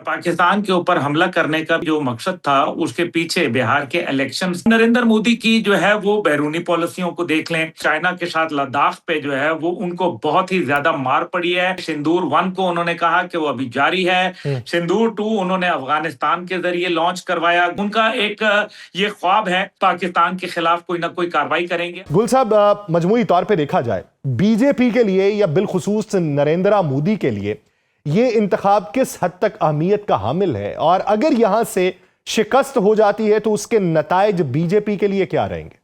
पाकिस्तान के ऊपर हमला करने का जो मकसद था, उसके पीछे बिहार के इलेक्शंस नरेंद्र मोदी की जो है वो बैरूनी पॉलिसियों को देख लें। चाइना के साथ लद्दाख पे जो है वो उनको बहुत ही ज्यादा मार पड़ी है। सिंदूर 1 को उन्होंने कहा कि वो अभी जारी है। सिंदूर 2 उन्होंने अफगानिस्तान के जरिए लॉन्च करवाया। उनका एक ये ख्वाब है, पाकिस्तान के खिलाफ कोई ना कोई कार्रवाई करेंगे। गुल साहब, मजमूई तौर पे देखा जाए बीजेपी के लिए या बिलखुसूस नरेंद्र मोदी के लिए ये इंतखाब किस हद तक अहमियत का हामिल है, और अगर यहां से शिकस्त हो जाती है तो उसके नताइज बीजेपी के लिए क्या रहेंगे?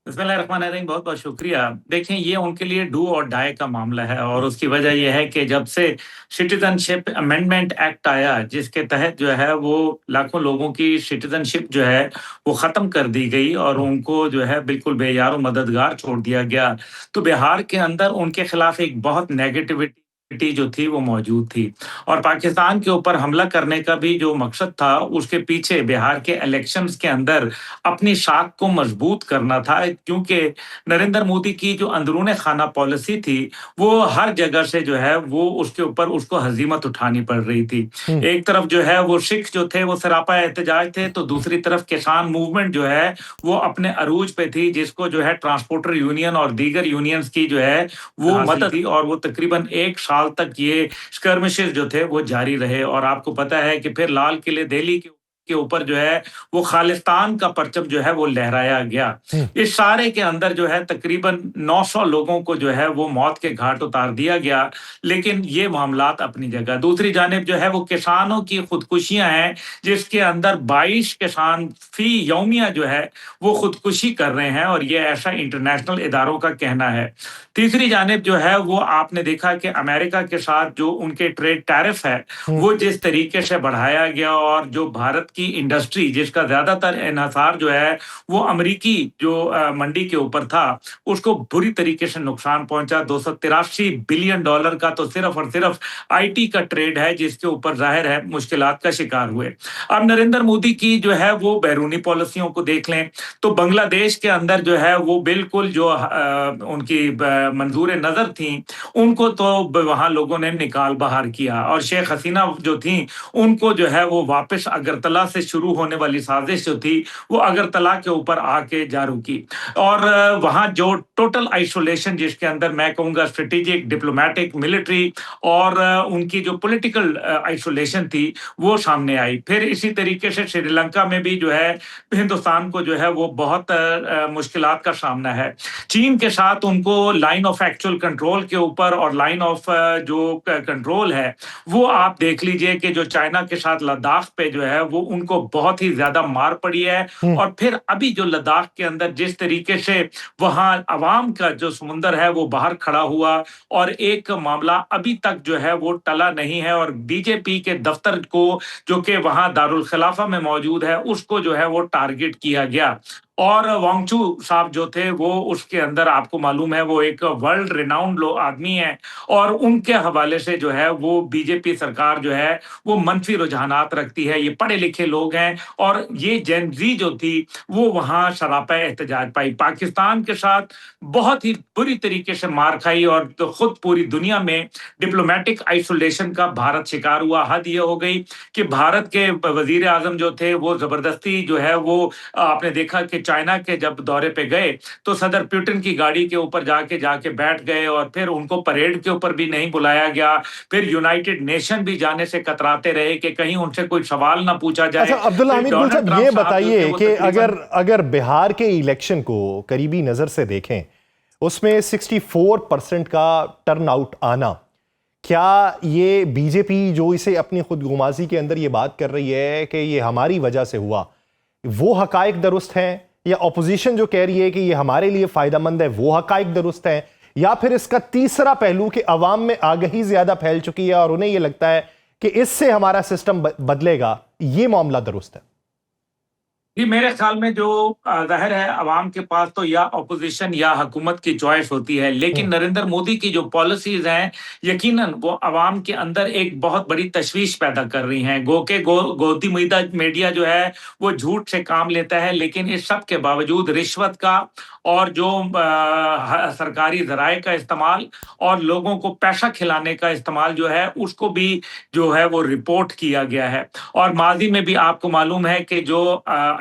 बिस्मिल्लाहिर्रहमानिर्रहीम, बहुत बहुत शुक्रिया। देखें, ये उनके लिए डू और डाई का मामला है और उसकी वजह यह है कि जब से सिटीजनशिप अमेंडमेंट एक्ट आया, जिसके तहत जो है वो लाखों लोगों की सिटीजनशिप जो है वो ख़त्म कर दी गई और उनको जो है बिल्कुल बेयार मददगार छोड़ दिया गया, तो बिहार के अंदर उनके खिलाफ एक बहुत नेगेटिविटी जो थी वो मौजूद थी। और पाकिस्तान के ऊपर हमला करने का भी जो मकसद था, उसके पीछे बिहार के इलेक्शंस के अंदर अपनी साख को मजबूत करना था, क्योंकि नरेंद्र मोदी की जो अंदरूने खाना पॉलिसी थी, वो हर जगह से जो है वो उसके ऊपर उसको हजीमत उठानी पड़ रही थी। एक तरफ जो है वो सिख जो थे वो सरापा एहतजाज थे, तो दूसरी तरफ किसान मूवमेंट जो है वो अपने अरूज पे थी, जिसको जो है ट्रांसपोर्टर यूनियन और दीगर यूनियंस की जो है वो मदद थी, और वो तकरीबन 1 साल तक ये स्कर्मिशेस जो थे वो जारी रहे। और आपको पता है कि फिर लाल किले दिल्ली के ऊपर जो है वो खालिस्तान का परचम जो है वो लहराया गया। इस सारे के अंदर जो है तकरीबन 900 लोगों को जो है वो मौत के घाट उतार दिया गया। लेकिन ये मामलात अपनी जगह, दूसरी जानिब जो है वो किसानों की खुदकुशियां हैं, जिसके अंदर 22 किसान फी यौमिया जो है वो खुदकुशी कर रहे हैं, और ये ऐसा इंटरनेशनल इदारों का कहना है। तीसरी जानिब जो है वो आपने देखा कि अमेरिका के साथ जो उनके ट्रेड टैरिफ है वो जिस तरीके से बढ़ाया गया, और जो भारत की इंडस्ट्री जिसका ज्यादातर इन्हिसार जो है वो अमेरिकी जो मंडी के ऊपर था, उसको बुरी तरीके से नुकसान पहुंचा। 283 बिलियन डॉलर का तो सिर्फ और सिर्फ आईटी का ट्रेड है, जिसके ऊपर जाहिर है मुश्किलात का शिकार हुए। अब नरेंद्र मोदी की जो है वो बैरूनी पॉलिसियों को देख लें तो बांग्लादेश के अंदर जो है वो बिल्कुल जो उनकी मंजूर नजर थी, उनको तो वहां लोगों ने निकाल बाहर किया, और शेख हसीना जो थी उनको जो है वो वापस अगरतला से शुरू होने वाली साजिश जो थी वो अगरतला के ऊपर आके जारू की, और वहां जो टोटल आइसोलेशन, जिसके अंदर मैं कहूंगा स्ट्रेटेजिक, डिप्लोमेटिक, मिलिट्री और उनकी जो पॉलिटिकल आइसोलेशन थी वो सामने आई। फिर इसी तरीके से श्रीलंका में भी जो है हिंदुस्तान को जो है वो बहुत मुश्किलात का सामना है। चीन के साथ उनको लाइन ऑफ एक्चुअल कंट्रोल के ऊपर और लाइन ऑफ जो कंट्रोल है वो आप देख लीजिए कि जो चाइना के साथ लद्दाख पे जो है वो उनको बहुत ही ज्यादा मार पड़ी है। और फिर अभी जो लद्दाख के अंदर जिस तरीके से वहां अवाम का जो समुंदर है वो बाहर खड़ा हुआ, और एक मामला अभी तक जो है वो टला नहीं है, और बीजेपी के दफ्तर को जो कि वहां दारुल खिलाफा में मौजूद है उसको जो है वो टारगेट किया गया। और वांगचू साहब जो थे वो उसके अंदर आपको मालूम है वो एक वर्ल्ड रिनाउंड लो आदमी है, और उनके हवाले से जो है वो बीजेपी सरकार जो है वो मंफी रुझानात रखती है। ये पढ़े लिखे लोग हैं, और ये जेन ज़ी जो थी वो वहां सरापा एहतजाज पाई, पाकिस्तान के साथ बहुत ही बुरी तरीके से मार खाई, और तो खुद पूरी दुनिया में डिप्लोमेटिक आइसोलेशन का भारत शिकार हुआ। हद ये हो गई कि भारत के वजीर आजम जो थे वो जबरदस्ती जो है वो आपने देखा कि चाइना के जब दौरे पे गए तो सदर पुतिन की गाड़ी के ऊपर जाके बैठ गए, और फिर उनको परेड के ऊपर भी नहीं बुलाया गया। फिर यूनाइटेड नेशन भी जाने से कतराते रहे कि कहीं उनसे कोई सवाल ना पूछा जाए। अच्छा, अब्दुल्ला हमीद गुल साहब, ये बताइए कि अगर बिहार के इलेक्शन को करीबी नजर से देखें, उसमें 64% का टर्नआउट आना, क्या ये बीजेपी जो इसे अपनी खुदगुमाजी के अंदर ये बात कर रही है कि ये हमारी वजह से हुआ, वो हकायक दुरुस्त हैं, या ऑपोजिशन जो कह रही है कि ये हमारे लिए फायदेमंद है वो हकायक दुरुस्त हैं, या फिर इसका तीसरा पहलू कि अवाम में आगही ज्यादा फैल चुकी है और उन्हें ये लगता है कि इससे हमारा सिस्टम बदलेगा, ये मामला दुरुस्त है? जी, मेरे ख्याल में जो ज़ाहिर है अवाम के पास तो या ऑपोज़िशन या हुकूमत की चॉइस होती है, लेकिन हम्म, नरेंद्र मोदी की जो पॉलिसीज़ हैं, यकीनन वो अवाम के अंदर एक बहुत बड़ी तशवीश पैदा कर रही हैं। गोदी मीडिया जो है, वो झूठ से काम लेता है, लेकिन इस सब के बावजूद रिश्वत का और जो सरकारी ज़राए का इस्तेमाल और लोगों को पैसा खिलाने का इस्तेमाल जो है, उसको भी जो है वो रिपोर्ट किया गया है। और माज़ी में भी आपको मालूम है कि जो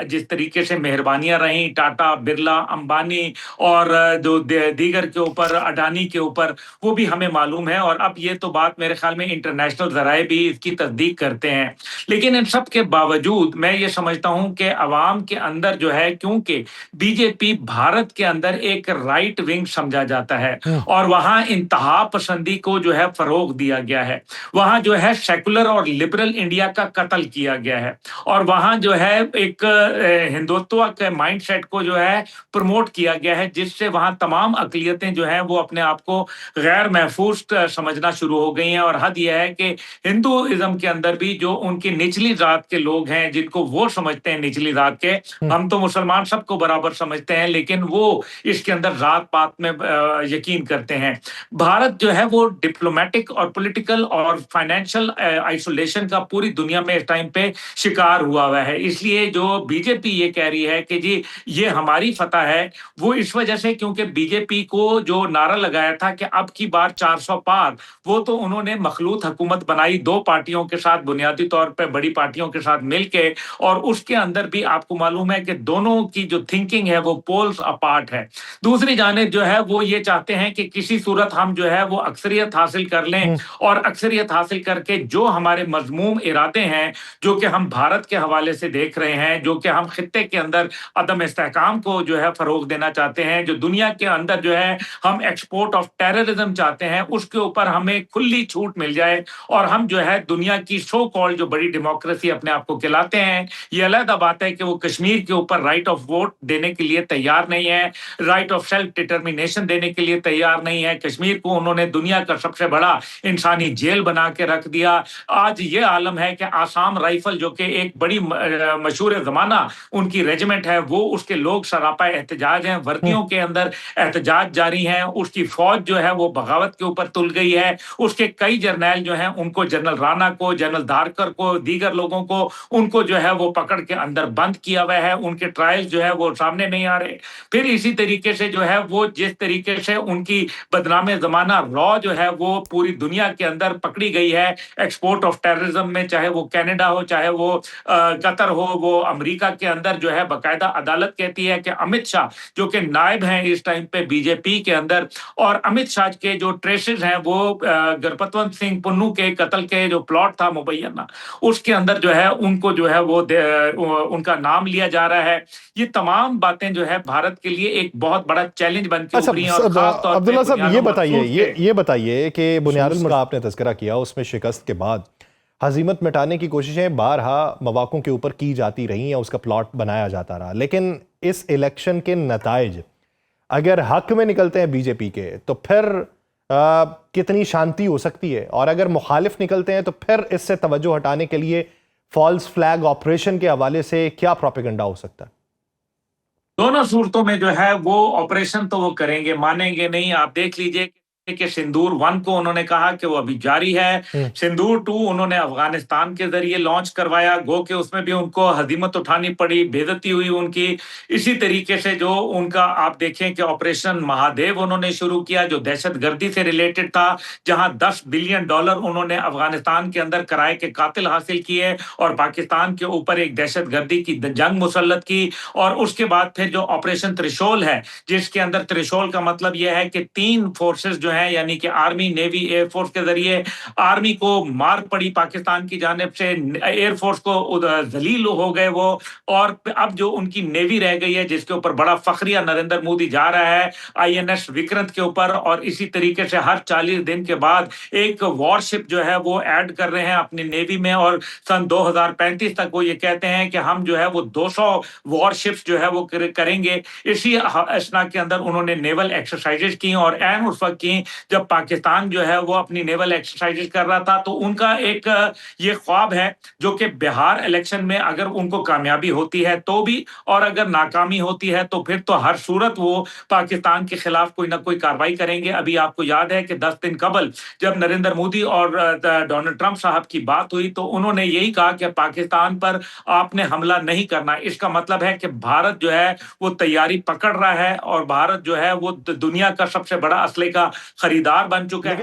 जिस तरीके से मेहरबानियाँ रहीं टाटा, बिरला, अंबानी और जो दीगर के ऊपर, अडानी के ऊपर, वो भी हमें मालूम है और अब ये तो बात मेरे ख्याल में इंटरनेशनल ज़राए भी इसकी तस्दीक करते हैं। लेकिन इन सब के बावजूद मैं ये समझता हूँ कि अवाम के अंदर जो है, क्योंकि बीजेपी भारत के अंदर एक राइट विंग समझा जाता है हम्म, और वहाँ इंतहा पसंदी को जो है फ़रोग़ दिया गया है। वहाँ जो है सेकुलर और लिबरल इंडिया का कत्ल किया गया है और वहाँ जो है एक हिंदुत्व के माइंडसेट को जो है प्रमोट किया गया है, जिससे वहाँ तमाम अक़लियतें जो हैं वो अपने आप को गैर महफूज़ समझना शुरू हो गई हैं और हद ये है कि हिंदुइज़्म के अंदर भी जो उनकी निचली ज़ात के लोग हैं, जिनको वो समझते हैं निचली ज़ात के, हम्म, हम तो मुसलमान सबको बराबर समझते हैं, लेकिन वो इसके अंदर ज़ात-पात में यकीन करते हैं। भारत जो है वो डिप्लोमैटिक और पॉलिटिकल और फाइनेंशियल आइसोलेशन का पूरी दुनिया में इस टाइम पे शिकार हुआ हुआ है। इसलिए जो बीजेपी ये कह रही है कि जी ये हमारी फतह है, वो इस वजह से क्योंकि बीजेपी को जो नारा लगाया था कि अब की बार 400 पार, वो तो उन्होंने मखलूत हुकूमत बनाई 2 पार्टियों के साथ बुनियादी तौर पे बड़ी पार्टियों के साथ मिलके और उसके अंदर भी आपको मालूम है कि दोनों की जो थिंकिंग है वो पोल्स अपार्ट है। दूसरी जानिब जो है वो ये चाहते हैं कि किसी सूरत हम जो है वो अक्सरियत हासिल कर लें हम्म, और अक्सरियत हासिल करके जो हमारे मज़मूम इरादे हैं, जो कि हम भारत के हवाले से देख रहे हैं, जो कि हम खित्ते के अंदर अदम इस्तेहकाम को जो है फ़रोग़ देना चाहते हैं, जो दुनिया के अंदर जो है हम एक्सपोर्ट ऑफ टेररिज़्म चाहते हैं, उसके ऊपर हमें खुली छूट मिल जाए और हम जो है दुनिया की सो कॉल्ड जो बड़ी डेमोक्रेसी अपने आप को कहलाते हैं, ये अलग बात है कि वो कश्मीर के ऊपर राइट ऑफ वोट देने के लिए तैयार नहीं है, राइट ऑफ सेल्फ डिटर्मिनेशन देने के लिए तैयार नहीं है। कश्मीर को उन्होंने दुनिया का सबसे बड़ा इंसानी जेल बना के रख दिया। आज ये आलम है कि आसाम राइफल जो कि एक बड़ी मशहूर ज़माना उनकी रेजिमेंट है, वो उसके लोग सरापा एहतजाज हैं, हम्म, वर्दियों के अंदर एहतजाज जारी हैं, उसकी फ़ौज जो है वो बगावत के ऊपर तुल गई है, उसके कई जर्नैल जो हैं उनको जनरल राणा को, जनरल धारकर को, दीगर लोगों को उनको जो है वो पकड़ के अंदर बंद किया हुआ है, उनके ट्रायल्स जो है वो सामने नहीं आ रहे। फिर इसी तरीके से जो है वो जिस तरीके से उनकी बदनाम ज़माना रॉ जो है वो पूरी दुनिया के अंदर पकड़ी गई है, एक्सपोर्ट ऑफ टेररिज्म में, चाहे वो कनाडा हो, चाहे वो कतर हो, वो अमेरिका के अंदर जो है बाकायदा अदालत कहती है कि अमित शाह जो कि नायब हैं इस टाइम पे बीजेपी के अंदर और अमित शाह के जो ट्रेसेस हैं वो गुरपतवंत सिंह पुन्नू के कत्ल के जो प्लॉट था मुबैना, उसके अंदर जो है उनको जो है वो उनका नाम लिया जा रहा है। ये तमाम बातें जो है भारत के लिए एक बहुत बड़ा चैलेंज बन के अच्छा उभरी हैं और खास तौर पे अब्दुल्ला साहब बुनियाद मखसूस के ये बताइए कि बुनियादुल का आपने तज़किरा किया, उसमें शिकस्त के बाद हज़ीमत मिटाने की कोशिशें बारहा मवाक़ों के ऊपर की जाती रहीं या उसका प्लॉट बनाया जाता रहा, लेकिन इस इलेक्शन के नताइज अगर हक में निकलते हैं बीजेपी के तो फिर कितनी शांति हो सकती है, और अगर मुखालिफ निकलते हैं तो फिर इससे तवज्जो हटाने के लिए फॉल्स फ्लैग ऑपरेशन के हवाले से क्या प्रोपेगेंडा हो सकता है? दोनों सूरतों में जो है वो ऑपरेशन तो वो करेंगे, मानेंगे नहीं। आप देख लीजिए कि सिंदूर 1 को उन्होंने कहा कि वो अभी जारी है। हम्म, सिंदूर 2 उन्होंने अफ़गानिस्तान के ज़रिए लॉन्च करवाया, गो कि उसमें भी उनको हज़ीमत उठानी पड़ी, बेइज़्ज़ती हुई उनकी। इसी तरीके से जो उनका आप देखें कि ऑपरेशन महादेव उन्होंने शुरू किया, जो दहशतगर्दी से रिलेटेड था, जहाँ $10 बिलियन उन्होंने अफ़गानिस्तान के अंदर किराए के कातिल हासिल किए और पाकिस्तान के ऊपर एक दहशतगर्दी की जंग मुसल्लत की। और उसके बाद फिर जो ऑपरेशन त्रिशूल है, जिसके अंदर त्रिशूल का मतलब ये है कि 3 फोर्सेस जो हैं यानी कि आर्मी, नेवी, एयरफोर्स के जरिए आर्मी को मार पड़ी पाकिस्तान की जानिब से, एयरफोर्स को जलील हो गए वो, और अब जो उनकी नेवी रह गई है जिसके ऊपर बड़ा फखरिया नरेंद्र मोदी जा रहा है आईएनएस विक्रांत के ऊपर, और इसी तरीके से हर 40 दिन के बाद एक वॉरशिप जो है वो ऐड कर रहे हैं अपनी नेवी में, और सन 2035 तक वो ये कहते हैं कि हम जो है वो 200 वॉरशिप्स जो है वो करेंगे। इसी असना के अंदर उन्होंने नेवल एक्सरसाइजेज की और एन उस वक्त की जब पाकिस्तान जो है वो अपनी नेवल एक्सरसाइजेज कर रहा था, तो उनका एक ये ख्वाब है जो कि बिहार इलेक्शन में अगर उनको कामयाबी होती है तो भी, और अगर नाकामी होती है तो फिर तो हर सूरत वो पाकिस्तान के खिलाफ कोई ना कोई कार्रवाई करेंगे। अभी आपको याद है कि 10 दिन कबल जब नरेंद्र मोदी और डोनाल्ड ट्रंप साहब की बात हुई तो उन्होंने यही कहा कि पाकिस्तान पर आपने हमला नहीं करना। इसका मतलब है कि भारत जो है वो तैयारी पकड़ रहा है और भारत जो है वो दुनिया का सबसे बड़ा असले का खरीदार बन चुका है।